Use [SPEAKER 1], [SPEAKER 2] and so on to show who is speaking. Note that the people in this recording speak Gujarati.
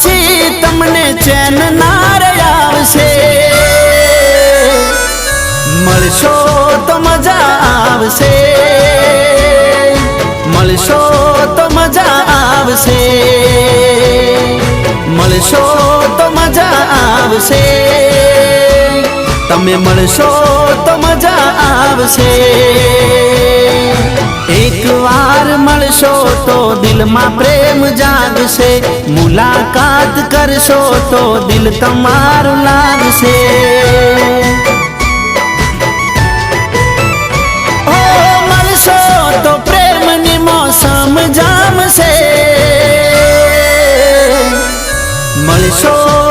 [SPEAKER 1] પછી તમને ચેન ના રે આવશે। મળશો તો મજા આવશે, મળશો તો મજા આવશે, મળશો તો મજા આવશે, તમે મળશો તો મજા આવશે। એક વાર મળશો તો દિલમાં પ્રેમ જાગશે, મુલાકાત કરશો તો દિલ તમારું લાગશે।